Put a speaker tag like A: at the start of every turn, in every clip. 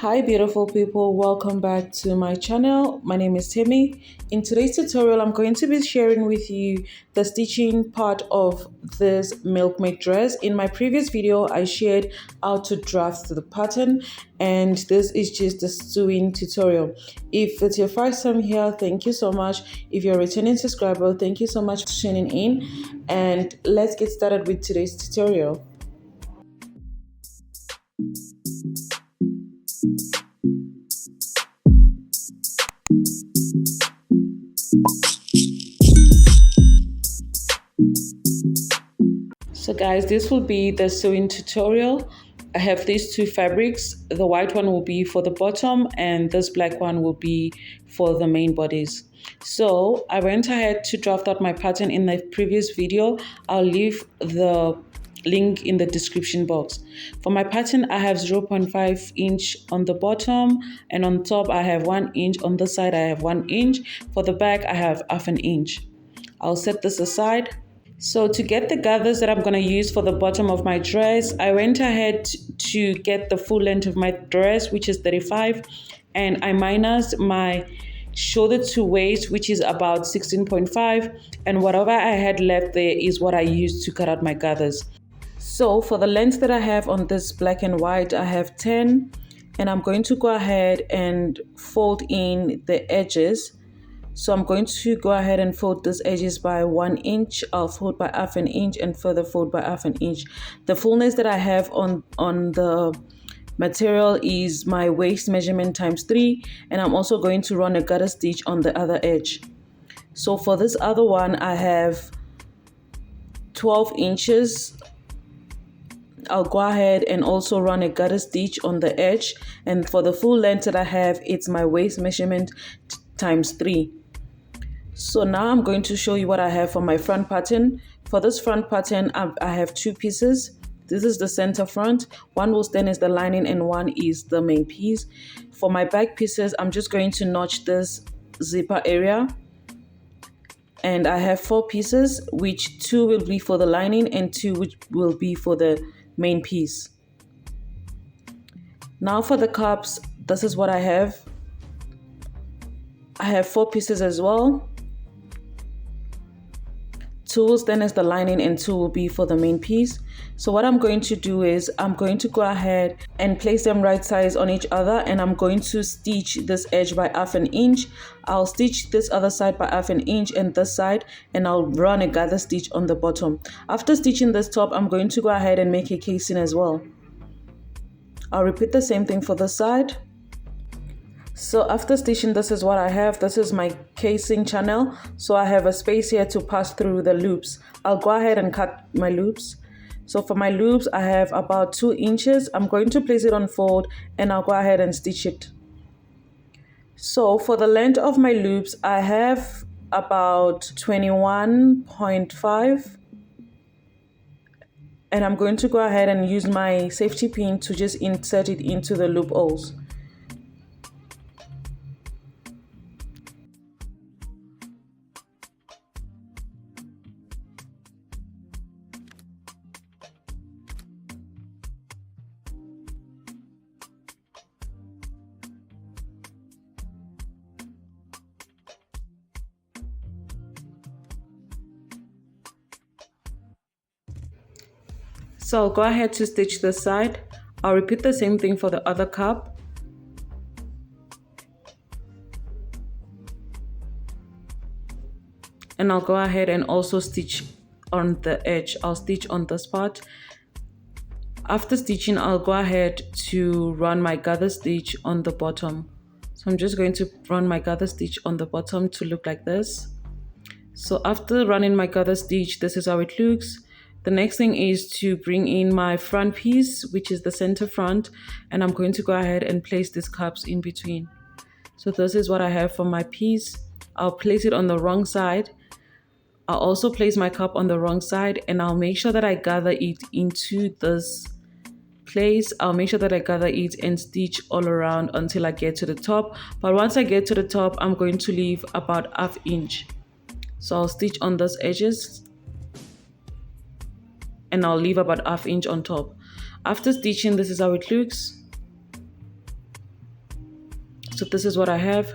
A: Hi beautiful people, welcome back to my channel. My name is Timmy. In today's tutorial, I'm going to be sharing with you the stitching part of this milkmaid dress. In my previous video, I shared how to draft the pattern, and this is just the sewing tutorial. If it's your first time here, thank you so much. If you're a returning subscriber, thank you so much for tuning in, and let's get started with today's tutorial. So guys, this will be the sewing tutorial. I have these two fabrics. The white one will be for the bottom and this black one will be for the main bodice. So I went ahead to draft out my pattern in the previous video. I'll leave the link in the description box. For my pattern, I have 0.5 inch on the bottom, and on top I have 1 inch. On the side I have 1 inch. For the back I have half an inch. I'll set this aside. So to get the gathers that I'm going to use for the bottom of my dress, I went ahead to get the full length of my dress, which is 35, and I minus my shoulder to waist, which is about 16.5, and whatever I had left there is what I used to cut out my gathers. So for the length that I have on this black and white, I have 10, and I'm going to go ahead and fold in the edges. So I'm going to go ahead and fold these edges by 1 inch. I'll fold by half an inch and further fold by half an inch. The fullness that I have on the material is my waist measurement times 3, and I'm also going to run a garter stitch on the other edge. So for this other one, I have 12 inches. I'll go ahead and also run a garter stitch on the edge, and for the full length that I have, it's my waist measurement times 3. So now I'm going to show you what I have for my front pattern. For this front pattern, I have 2 pieces. This is the center front. One will stand as the lining and one is the main piece. For my back pieces, I'm just going to notch this zipper area. And I have 4 pieces, which 2 will be for the lining and 2 which will be for the main piece. Now for the cups, this is what I have. I have 4 pieces as well. 2 will stand as the lining and 2 will be for the main piece. So what I'm going to do is I'm going to go ahead and place them right sides on each other, and I'm going to stitch this edge by half an inch. I'll stitch this other side by half an inch and this side, and I'll run a gather stitch on the bottom. After stitching this top, I'm going to go ahead and make a casing as well. I'll repeat the same thing for this side. So after stitching, this is what I have. This is my casing channel. So I have a space here to pass through the loops. I'll go ahead and cut my loops. So for my loops, I have about 2 inches. I'm going to place it on fold and I'll go ahead and stitch it. So for the length of my loops, I have about 21.5. And I'm going to go ahead and use my safety pin to just insert it into the loop holes. So I'll go ahead to stitch this side. I'll repeat the same thing for the other cup. And I'll go ahead and also stitch on the edge. I'll stitch on this part. After stitching, I'll go ahead to run my gather stitch on the bottom. So I'm just going to run my gather stitch on the bottom to look like this. So after running my gather stitch, this is how it looks. The next thing is to bring in my front piece, which is the center front, and I'm going to go ahead and place these cups in between. So this is what I have for my piece. I'll place it on the wrong side. I'll also place my cup on the wrong side, and I'll make sure that I gather it into this place. I'll make sure that I gather it and stitch all around until I get to the top. But once I get to the top, I'm going to leave about half inch. So I'll stitch on those edges and I'll leave about half inch on top. After stitching, this is how it looks. So this is what I have.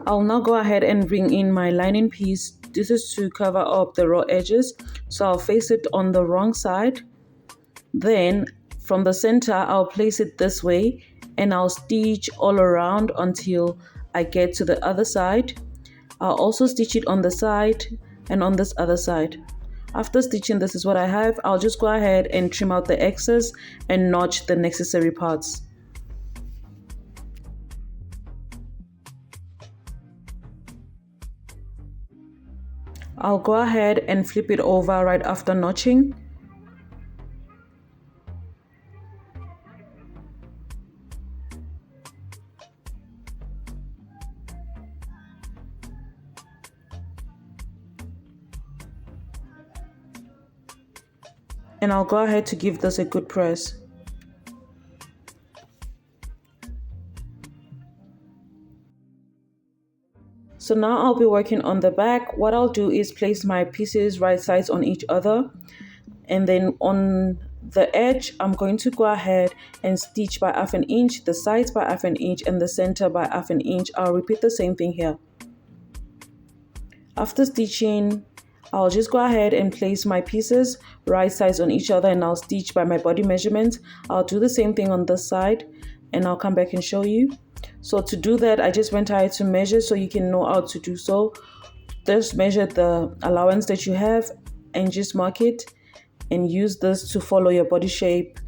A: I'll now go ahead and bring in my lining piece. This is to cover up the raw edges. So I'll face it on the wrong side. Then from the center, I'll place it this way and I'll stitch all around until I get to the other side. I'll also stitch it on the side and on this other side. After stitching, this is what I have. I'll just go ahead and trim out the excess and notch the necessary parts. I'll go ahead and flip it over right after notching. And I'll go ahead to give this a good press. So now I'll be working on the back. What I'll do is place my pieces right sides on each other, and then on the edge I'm going to go ahead and stitch by 1/2 inch, the sides by 1/2 inch, and the center by 1/2 inch. I'll repeat the same thing here. After stitching, I'll just go ahead and place my pieces right sides on each other, and I'll stitch by my body measurement. I'll do the same thing on this side and I'll come back and show you. So to do that, I just went ahead to measure so you can know how to do so. Just measure the allowance that you have and just mark it, and use this to follow your body shape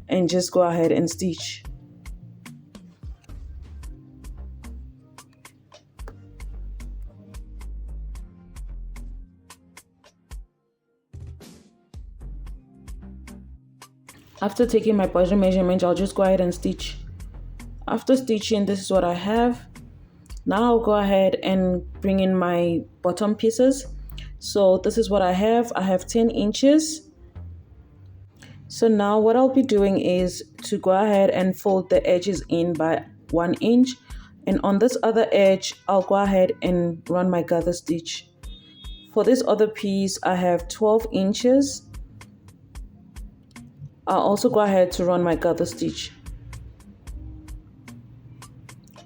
A: and just go ahead and stitch. After taking my body measurement, I'll just go ahead and stitch. After stitching, this is what I have. Now I'll go ahead and bring in my bottom pieces. So this is what I have. I have 10 inches. So now what I'll be doing is to go ahead and fold the edges in by 1 inch. And on this other edge, I'll go ahead and run my gather stitch. For this other piece, I have 12 inches. I'll also go ahead to run my gather stitch.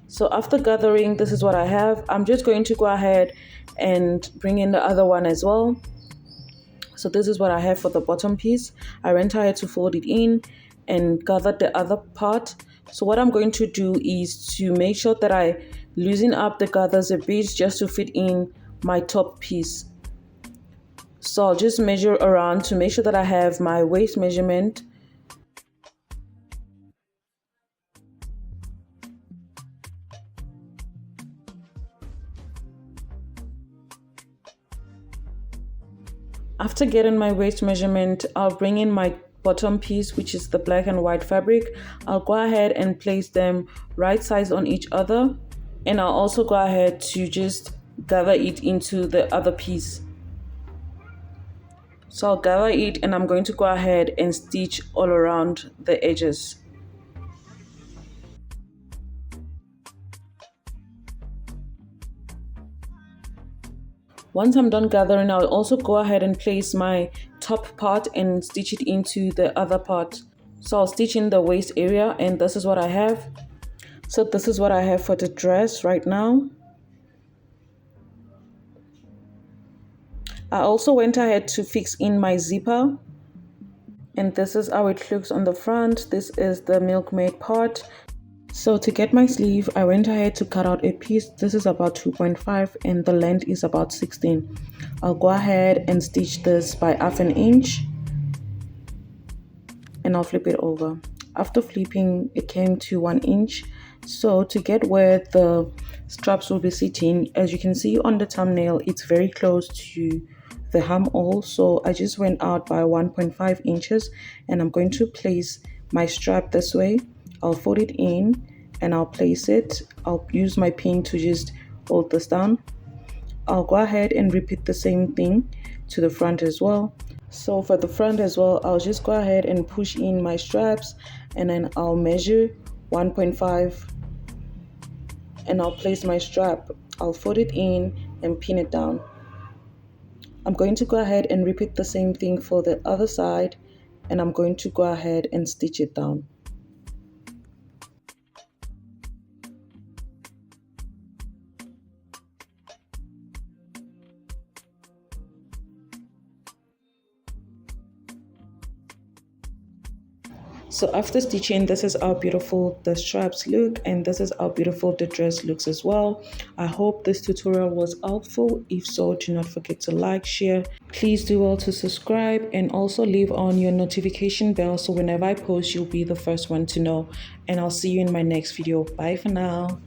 A: So after gathering, this is what I have. I'm just going to go ahead and bring in the other one as well. So this is what I have for the bottom piece. I went ahead to fold it in and gathered the other part. So what I'm going to do is to make sure that I loosen up the gathers a bit just to fit in my top piece. So I'll just measure around to make sure that I have my waist measurement. After getting my waist measurement, I'll bring in my bottom piece, which is the black and white fabric. I'll go ahead and place them right sides on each other, and I'll also go ahead to just gather it into the other piece. So I'll gather it and I'm going to go ahead and stitch all around the edges. Once I'm done gathering, I'll also go ahead and place my top part and stitch it into the other part. So I'll stitch in the waist area, and this is what I have. So this is what I have for the dress right now. I also went ahead to fix in my zipper, and this is how it looks on the front. This is the milkmaid part. So to get my sleeve, I went ahead to cut out a piece. This is about 2.5 and the length is about 16. I'll go ahead and stitch this by 1/2 inch and I'll flip it over. After flipping, it came to 1 inch. So to get where the straps will be sitting, as you can see on the thumbnail, it's very close to the armhole. So I just went out by 1.5 inches and I'm going to place my strap this way. I'll fold it in and I'll place it. I'll use my pin to just hold this down. I'll go ahead and repeat the same thing to the front as well. So for the front as well, I'll just go ahead and push in my straps and then I'll measure 1.5 and I'll place my strap. I'll fold it in and pin it down. I'm going to go ahead and repeat the same thing for the other side, and I'm going to go ahead and stitch it down. So after stitching, this is how beautiful the straps look, and this is how beautiful the dress looks as well. I hope this tutorial was helpful. If so, do not forget to like, share. Please do well to subscribe and also leave on your notification bell so whenever I post, you'll be the first one to know. And I'll see you in my next video. Bye for now.